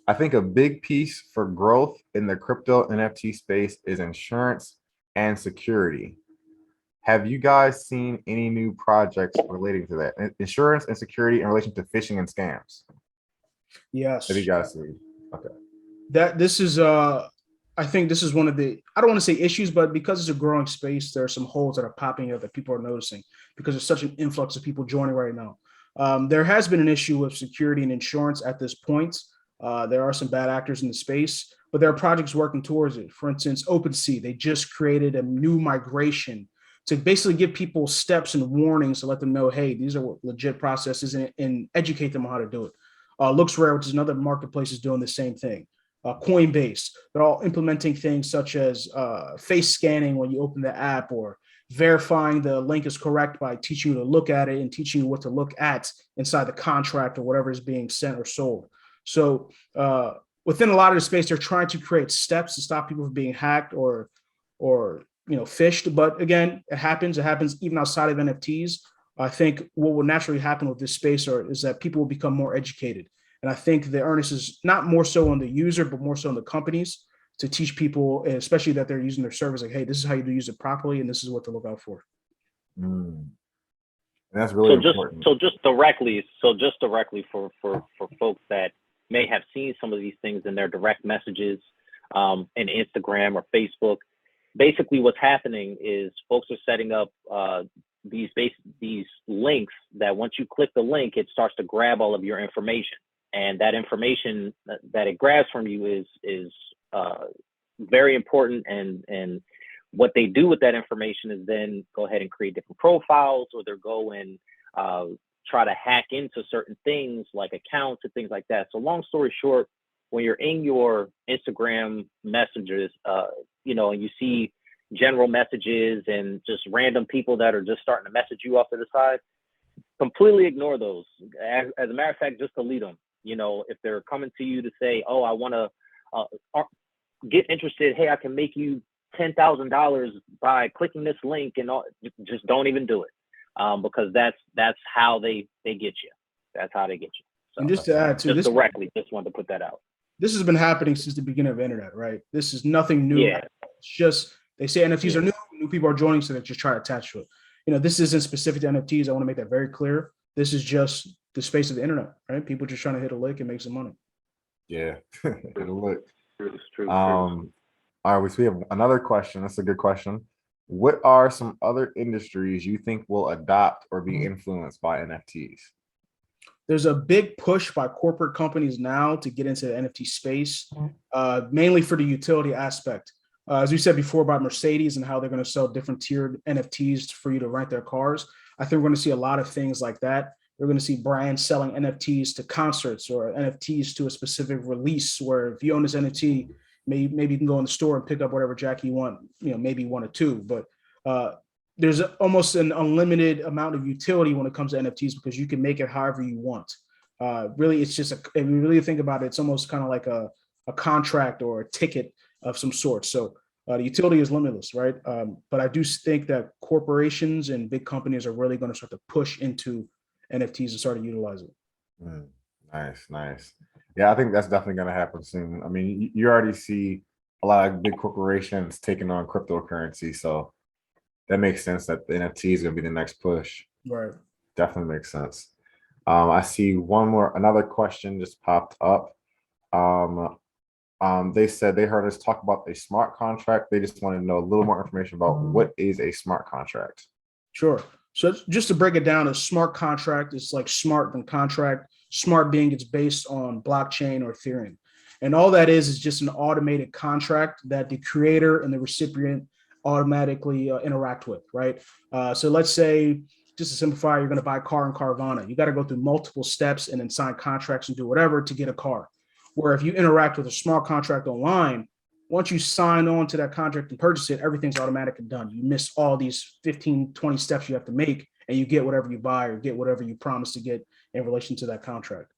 I think a big piece for growth in the crypto NFT space is insurance and security. Have you guys seen any new projects relating to that? Insurance and security in relation to phishing and scams? Yes. Have you guys seen? Okay. This is I think this is one of the, I don't want to say issues, but because it's a growing space, there are some holes that are popping up that people are noticing because there's such an influx of people joining right now. There has been an issue with security and insurance at this point. There are some bad actors in the space, but there are projects working towards it. For instance, OpenSea, they just created a new migration to basically give people steps and warnings to let them know, hey, these are legit processes and educate them on how to do it. LooksRare, which is another marketplace, is doing the same thing. Coinbase, they're all implementing things such as face scanning when you open the app or verifying the link is correct by teaching you to look at it and teaching you what to look at inside the contract or whatever is being sent or sold. So within a lot of the space, they're trying to create steps to stop people from being hacked or phished. But again, it happens even outside of NFTs. I think what will naturally happen with this space is that people will become more educated. And I think the earnest is not more so on the user, but more so on the companies to teach people, especially that they're using their service, like, hey, this is how you do use it properly, and this is what to look out for. And that's really important. So just directly for folks that may have seen some of these things in their direct messages in Instagram or Facebook, basically what's happening is folks are setting up these links that once you click the link, it starts to grab all of your information. And that information that it grabs from you is very important. And what they do with that information is then go ahead and create different profiles, or they'll go and try to hack into certain things like accounts and things like that. So long story short, when you're in your Instagram messages, and you see general messages and just random people that are just starting to message you off to the side, completely ignore those. As a matter of fact, just delete them. If they're coming to you to say, oh, I want to get interested, hey, I can make you $10,000 by clicking this link, and all, just don't even do it, because that's how they get you. That's how they get you. So, and just to add to just this, directly, just wanted to put that out. This has been happening since the beginning of the internet, right? This is nothing new. Yeah. It's just they say NFTs are new people are joining, so they just try to attach to it. This isn't specific to NFTs. I want to make that very clear. This is just the space of the internet, right? People just trying to hit a lick and make some money. Yeah, hit a lick. True. All right, so we have another question. That's a good question. What are some other industries you think will adopt or be influenced by NFTs? There's a big push by corporate companies now to get into the NFT space, mainly for the utility aspect. As we said before about Mercedes and how they're going to sell different tiered NFTs for you to rent their cars, I think we're going to see a lot of things like that. We're going to see brands selling NFTs to concerts or NFTs to a specific release where if you own this NFT, maybe you can go in the store and pick up whatever jacket you want, maybe one or two. But there's almost an unlimited amount of utility when it comes to NFTs because you can make it however you want. Really, it's just, if you really think about it, it's almost kind of like a contract or a ticket of some sort. So the utility is limitless, right? But I do think that corporations and big companies are really going to start to push into NFTs and start to utilize it. Nice. Yeah, I think that's definitely going to happen soon. I mean, you already see a lot of big corporations taking on cryptocurrency. So that makes sense that the NFT is going to be the next push. Right. Definitely makes sense. I see another question just popped up. They said they heard us talk about a smart contract. They just wanted to know a little more information about what is a smart contract. Sure. So just to break it down, a smart contract is like smart than contract. Smart being it's based on blockchain or Ethereum. And all that is just an automated contract that the creator and the recipient automatically interact with, right? So let's say, just to simplify, you're going to buy a car in Carvana. You got to go through multiple steps and then sign contracts and do whatever to get a car. Where if you interact with a smart contract online, once you sign on to that contract and purchase it, everything's automatic and done. You miss all these 15, 20 steps you have to make, and you get whatever you buy or get whatever you promise to get in relation to that contract.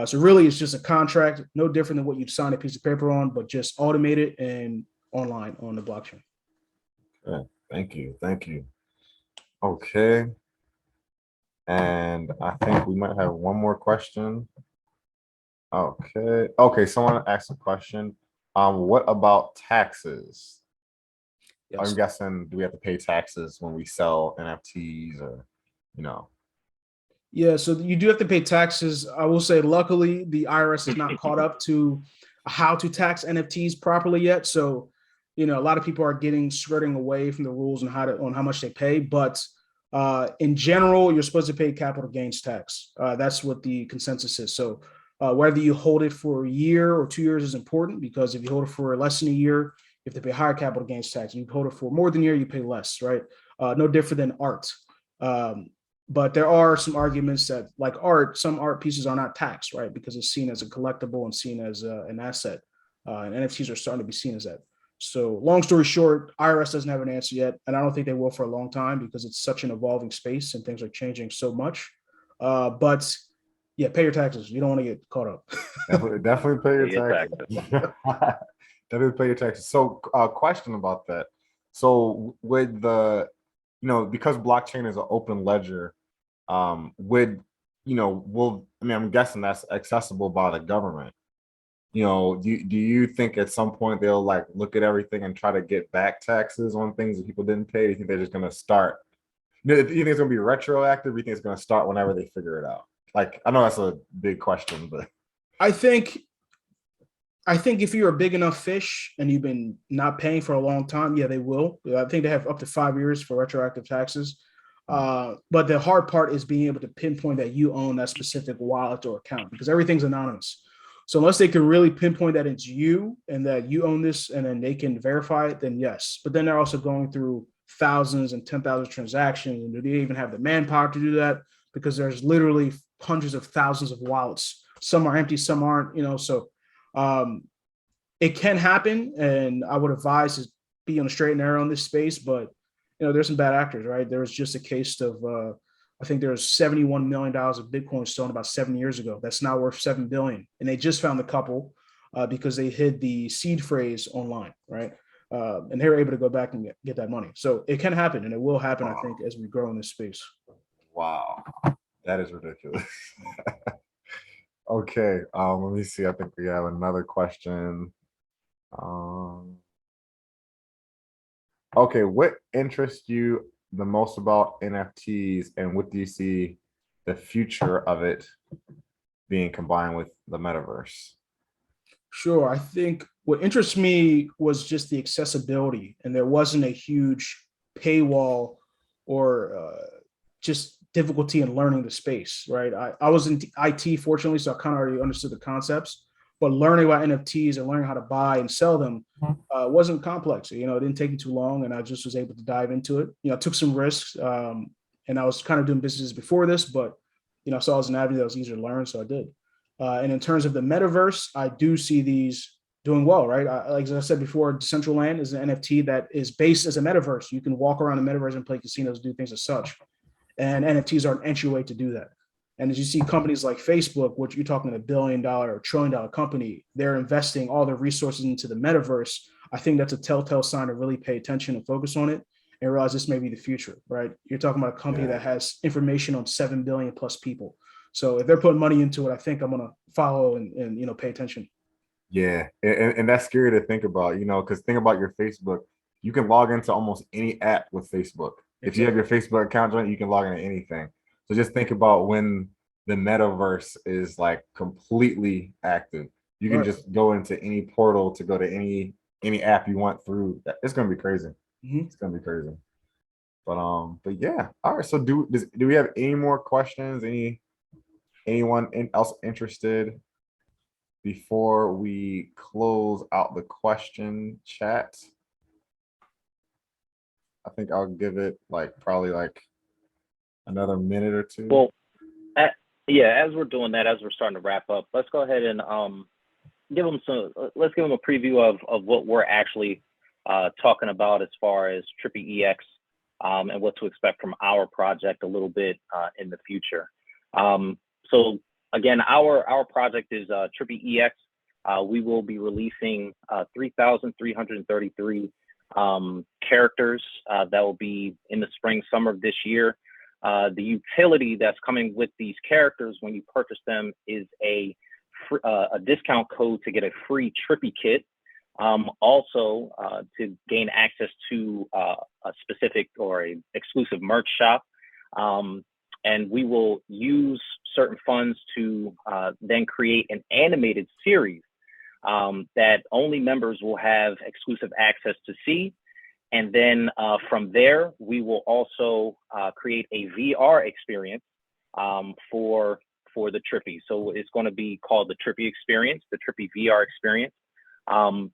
So really, it's just a contract, no different than what you'd sign a piece of paper on, but just automated and online on the blockchain. Okay. Thank you. Okay. And I think we might have one more question. Okay. Someone asked a question. What about taxes? Yes. I'm guessing, do we have to pay taxes when we sell NFTs or, Yeah, so you do have to pay taxes. I will say, luckily, the IRS is not caught up to how to tax NFTs properly yet. So, a lot of people are skirting away from the rules on how much they pay. But in general, you're supposed to pay capital gains tax. That's what the consensus is. So whether you hold it for a year or 2 years is important, because if you hold it for less than a year, you have to pay higher capital gains tax. You hold it for more than a year, you pay less, right? No different than art. But there are some arguments that, like art, some art pieces are not taxed, right? Because it's seen as a collectible and seen as an asset. And NFTs are starting to be seen as that. So long story short, IRS doesn't have an answer yet. And I don't think they will for a long time because it's such an evolving space and things are changing so much. But yeah, pay your taxes. You don't want to get caught up. Definitely pay your taxes. Definitely pay your taxes. So question about that. So with because blockchain is an open ledger, I'm guessing that's accessible by the government. Do you think at some point they'll look at everything and try to get back taxes on things that people didn't pay? Do you think they're just going to start? Do you think it's going to be retroactive? Or do you think it's going to start whenever they figure it out? I know that's a big question, but I think if you're a big enough fish and you've been not paying for a long time, yeah, they will. I think they have up to 5 years for retroactive taxes. But the hard part is being able to pinpoint that you own that specific wallet or account, because everything's anonymous. So unless they can really pinpoint that it's you and that you own this and then they can verify it, then yes. But then they're also going through thousands and 10,000 transactions. And do they even have the manpower to do that? Because there's literally hundreds of thousands of wallets. Some are empty, some aren't, so it can happen. And I would advise to be on the straight and narrow in this space, but there's some bad actors, right? There was just a case of, I think there's $71 million of Bitcoin stolen about 7 years ago. That's now worth $7 billion. And they just found a couple because they hid the seed phrase online, right? And they were able to go back and get that money. So it can happen, and it will happen, I think, as we grow in this space. Wow, that is ridiculous. Okay, let me see. I think we have another question. Okay, what interests you the most about NFTs, and what do you see the future of it being combined with the metaverse? Sure. I think what interests me was just the accessibility, and there wasn't a huge paywall or just difficulty in learning the space, right? I was in IT, fortunately, so I kind of already understood the concepts, but learning about NFTs and learning how to buy and sell them wasn't complex. You know, it didn't take me too long, and I just was able to dive into it. You know, I took some risks, and I was kind of doing businesses before this, but, you know, I saw it as an avenue that was easier to learn, so I did. And in terms of the metaverse, I do see these doing well, right? Like I said before, Decentraland is an NFT that is based as a metaverse. You can walk around the metaverse and play casinos, do things as such. And NFTs are an entryway to do that. And as you see companies like Facebook, which you're talking $1 billion or $1 trillion company, they're investing all their resources into the metaverse. I think that's a telltale sign to really pay attention and focus on it and realize this may be the future, right? You're talking about a company that has information on 7 billion plus people. So if they're putting money into it, I think I'm going to follow and you know, pay attention. Yeah, and that's scary to think about, you know, because think about your Facebook. You can log into almost any app with Facebook. If you have your Facebook account joint, you can log into anything. So just think about when the metaverse is like completely active. You can just go into any portal to go to any app you want through. It's gonna be crazy. It's gonna be crazy. But yeah. All right. So do we have any more questions? Anyone else interested before we close out the question chat? I think I'll give it probably another minute or two. Well, yeah, as we're doing that, as we're starting to wrap up, let's go ahead and let's give them a preview of what we're actually talking about as far as Trippy EX and what to expect from our project a little bit in the future. So again, our project is Trippy EX. We will be releasing 3,333 characters that will be in the spring, summer of this year. The utility that's coming with these characters when you purchase them is a discount code to get a free Trippy kit. Also, to gain access to a specific or a exclusive merch shop. And we will use certain funds to then create an animated series that only members will have exclusive access to see. And then from there, we will also create a VR experience for the Trippy. So it's going to be called the Trippy experience, the Trippy VR experience. And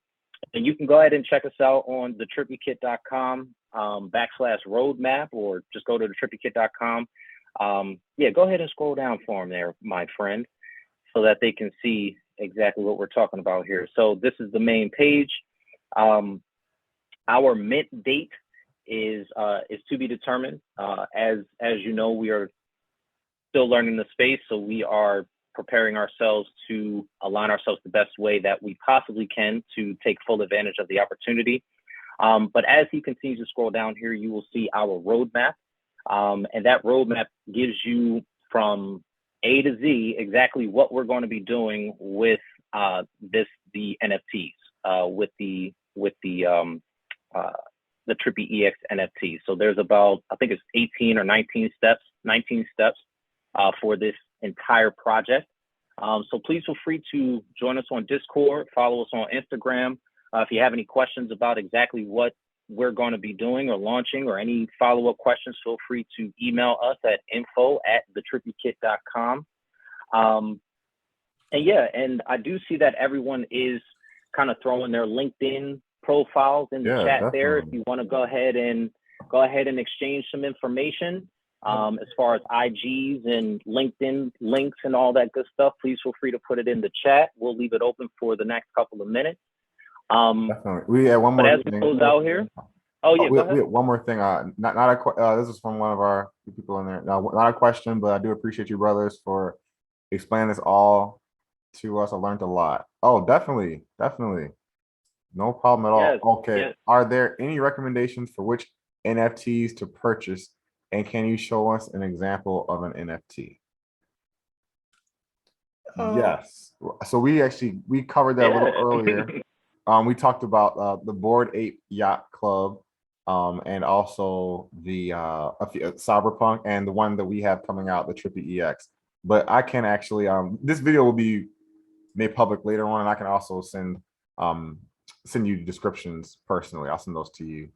you can go ahead and check us out on thetrippykit.com /roadmap, or just go to thetrippykit.com. Yeah, go ahead and scroll down for them there, my friend, so that they can see exactly what we're talking about here. So this is the main page. Our mint date is to be determined. As you know, we are still learning the space, so we are preparing ourselves to align ourselves the best way that we possibly can to take full advantage of the opportunity. But as he continues to scroll down here, you will see our roadmap. And that roadmap gives you from A to Z exactly what we're going to be doing with the NFTs, with the Trippy EX NFT. So there's about, I think it's 18 or 19 steps for this entire project. So please feel free to join us on Discord, follow us on Instagram. If you have any questions about exactly what we're going to be doing or launching, or any follow-up questions, feel free to email us at info@thetrippykit.com. And yeah, and I do see that everyone is kind of throwing their LinkedIn profiles in the chat definitely. There. If you want to go ahead and exchange some information as far as IGs and LinkedIn links and all that good stuff, please feel free to put it in the chat. We'll leave it open for the next couple of minutes. Definitely. We had one more thing. But as we close out here, we had one more thing. This is from one of our people in there. Not a question, but I do appreciate you brothers for explaining this all to us. I learned a lot. Oh, definitely. No problem at all. Yes, okay. Yes. Are there any recommendations for which NFTs to purchase? And can you show us an example of an NFT? Yes. So we covered that a little earlier. We talked about the Bored Ape Yacht Club, and also the Cyberpunk, and the one that we have coming out, the Trippy EX. But I can actually, this video will be made public later on, and I can also send you descriptions personally. I'll send those to you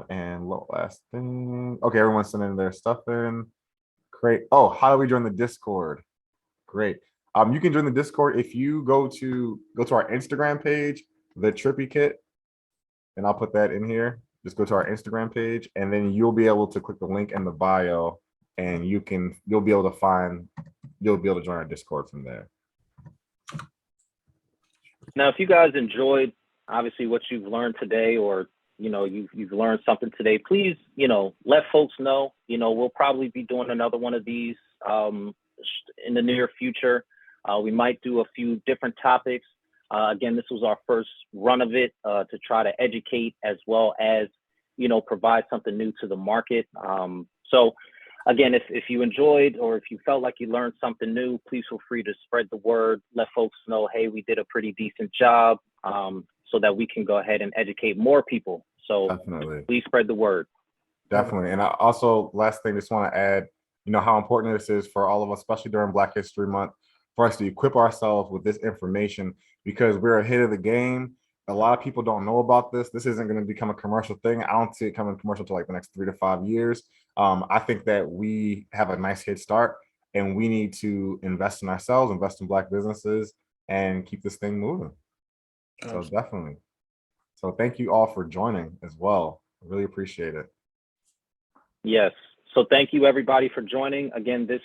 And last thing. Okay, everyone's sending their stuff in. Great. Oh, how do we join the Discord? Great. You can join the Discord if you go to our Instagram page, the Trippy Kit, and I'll put that in here. Just go to our Instagram page, and then you'll be able to click the link in the bio, and you'll be able to join our Discord from there. Now, if you guys enjoyed, obviously, what you've learned today, or you've learned something today, please, let folks know. We'll probably be doing another one of these in the near future. We might do a few different topics. Again, this was our first run of it to try to educate as well as, provide something new to the market. So again, if you enjoyed or if you felt like you learned something new, please feel free to spread the word. Let folks know, hey, we did a pretty decent job, so that we can go ahead and educate more people. So definitely, please spread the word. Definitely. And I also, last thing, just want to add, how important this is for all of us, especially during Black History Month, for us to equip ourselves with this information, because we're ahead of the game. A lot of people don't know about this. This isn't going to become a commercial thing. I don't see it coming commercial until like the next 3 to 5 years. I think that we have a nice head start, and we need to invest in ourselves, invest in Black businesses, and keep this thing moving. So definitely. So thank you all for joining as well. I really appreciate it. Yes. So thank you everybody for joining. Again, this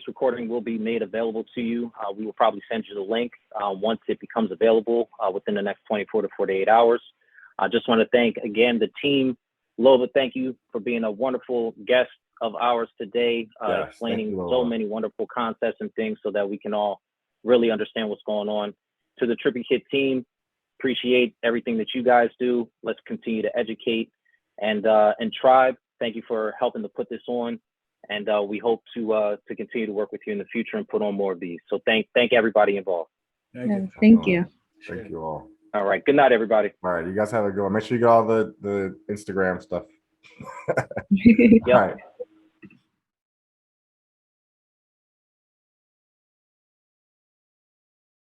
recording will be made available to you. We will probably send you the link once it becomes available within the next 24 to 48 hours. I just want to thank again the team. Lola, thank you for being a wonderful guest of ours today, Yes, explaining you, so many wonderful concepts and things so that we can all really understand what's going on. To the Trippy Kit team, appreciate everything that you guys do. Let's continue to educate. And Tribe, thank you for helping to put this on. And we hope to continue to work with you in the future and put on more of these. So thank everybody involved. Thank you. Thank you all. All right. Good night, everybody. All right. You guys have a good one. Make sure you get all the Instagram stuff. Yep. All right.